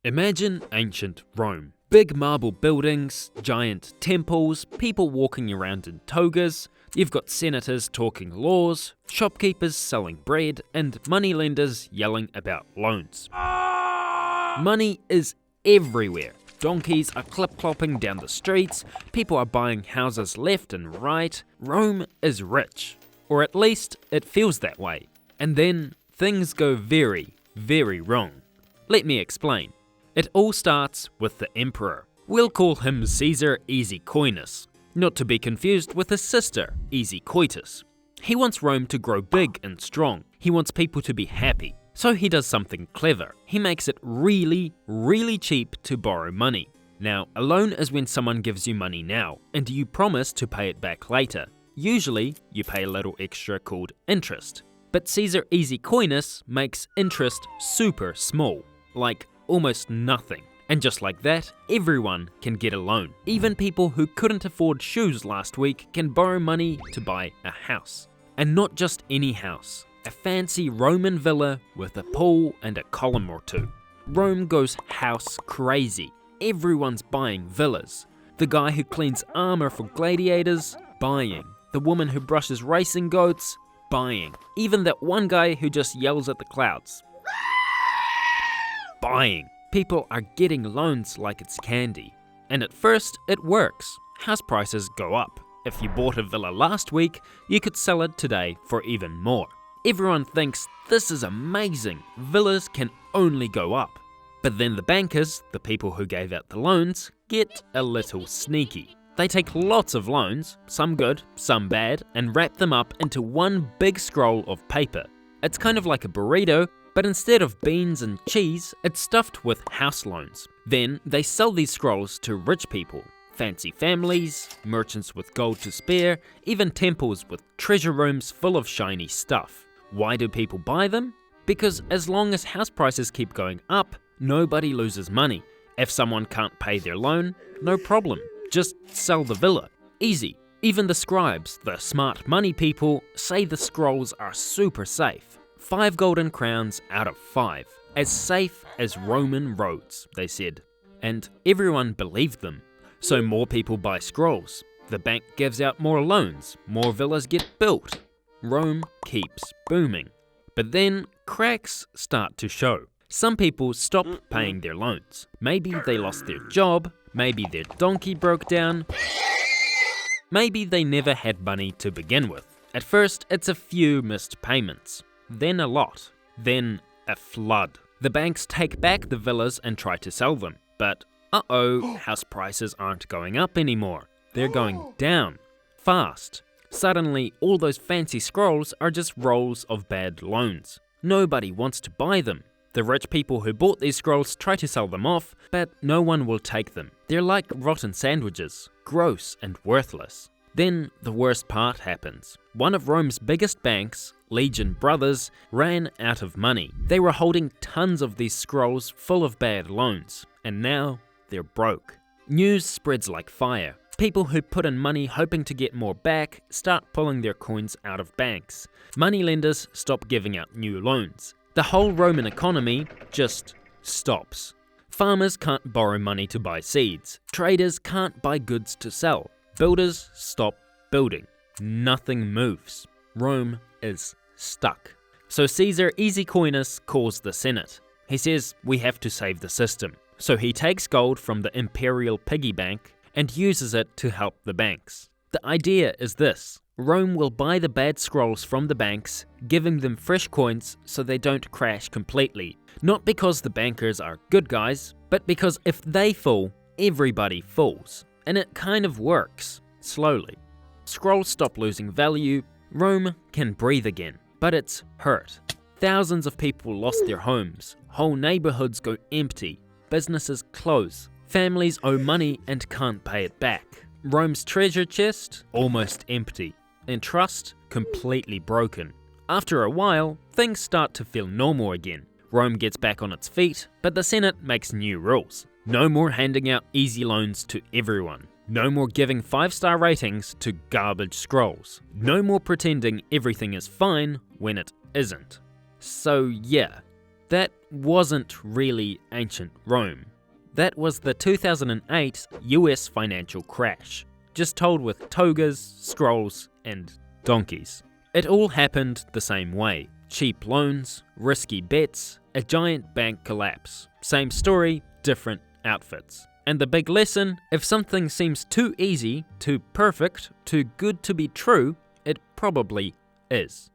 Imagine ancient Rome. Big marble buildings, giant temples, people walking around in togas. You've got senators talking laws, shopkeepers selling bread, and moneylenders yelling about loans. Money is everywhere. Donkeys are clip-clopping down the streets, people are buying houses left and right. Rome is rich. Or at least it feels that way. And then things go very, very wrong. Let me explain. It all starts with the emperor. We'll call him Caesar Easycoinus, not to be confused with his sister, Easycoitus. He wants Rome to grow big and strong. He wants people to be happy. So he does something clever. He makes it really, really cheap to borrow money. Now, a loan is when someone gives you money now, and you promise to pay it back later. Usually, you pay a little extra called interest. But Caesar Easycoinus makes interest super small, like almost nothing. And just like that, everyone can get a loan. Even people who couldn't afford shoes last week can borrow money to buy a house. And not just any house, a fancy Roman villa with a pool and a column or two. Rome goes house crazy. Everyone's buying villas. The guy who cleans armor for gladiators, buying. The woman who brushes racing goats, buying. Even that one guy who just yells at the clouds, buying. People are getting loans like it's candy. And at first, it works. House prices go up. If you bought a villa last week, you could sell it today for even more. Everyone thinks this is amazing. Villas can only go up. But then the bankers, the people who gave out the loans, get a little sneaky. They take lots of loans, some good, some bad, and wrap them up into one big scroll of paper. It's kind of like a burrito, but instead of beans and cheese, it's stuffed with house loans. Then they sell these scrolls to rich people, fancy families, merchants with gold to spare, even temples with treasure rooms full of shiny stuff. Why do people buy them? Because as long as house prices keep going up, nobody loses money. If someone can't pay their loan, no problem. Just sell the villa. Easy. Even the scribes, the smart money people, say the scrolls are super safe. 5 golden crowns out of 5. As safe as Roman roads, they said. And everyone believed them. So more people buy scrolls. The bank gives out more loans. More villas get built. Rome keeps booming. But then cracks start to show. Some people stop paying their loans. Maybe they lost their job. Maybe their donkey broke down. Maybe they never had money to begin with. At first, it's a few missed payments. Then a lot. Then a flood. The banks take back the villas and try to sell them. But house prices aren't going up anymore. They're going down. Fast. Suddenly, all those fancy scrolls are just rolls of bad loans. Nobody wants to buy them. The rich people who bought these scrolls try to sell them off, but no one will take them. They're like rotten sandwiches, gross and worthless. Then the worst part happens. One of Rome's biggest banks, Legion Brothers, ran out of money. They were holding tons of these scrolls full of bad loans, and now they're broke. News spreads like fire. People who put in money hoping to get more back start pulling their coins out of banks. Moneylenders stop giving out new loans. The whole Roman economy just stops. Farmers can't borrow money to buy seeds. Traders can't buy goods to sell. Builders stop building. Nothing moves. Rome is stuck. So Caesar Easycoinus calls the Senate. He says we have to save the system. So he takes gold from the imperial piggy bank and uses it to help the banks. The idea is this. Rome will buy the bad scrolls from the banks, giving them fresh coins so they don't crash completely. Not because the bankers are good guys, but because if they fall, everybody falls. And it kind of works, slowly. Scrolls stop losing value, Rome can breathe again, but it's hurt. Thousands of people lost their homes, whole neighborhoods go empty, businesses close, families owe money and can't pay it back. Rome's treasure chest, almost empty. And trust, completely broken. After a while, things start to feel normal again. Rome gets back on its feet, but the Senate makes new rules. No more handing out easy loans to everyone. No more giving 5-star ratings to garbage scrolls. No more pretending everything is fine when it isn't. So yeah, That wasn't really ancient Rome. That was the 2008 US financial crash, just told with togas, scrolls, and donkeys. It all happened the same way. Cheap loans, risky bets, a giant bank collapse. Same story, different outfits. And the big lesson, if something seems too easy, too perfect, too good to be true, it probably is.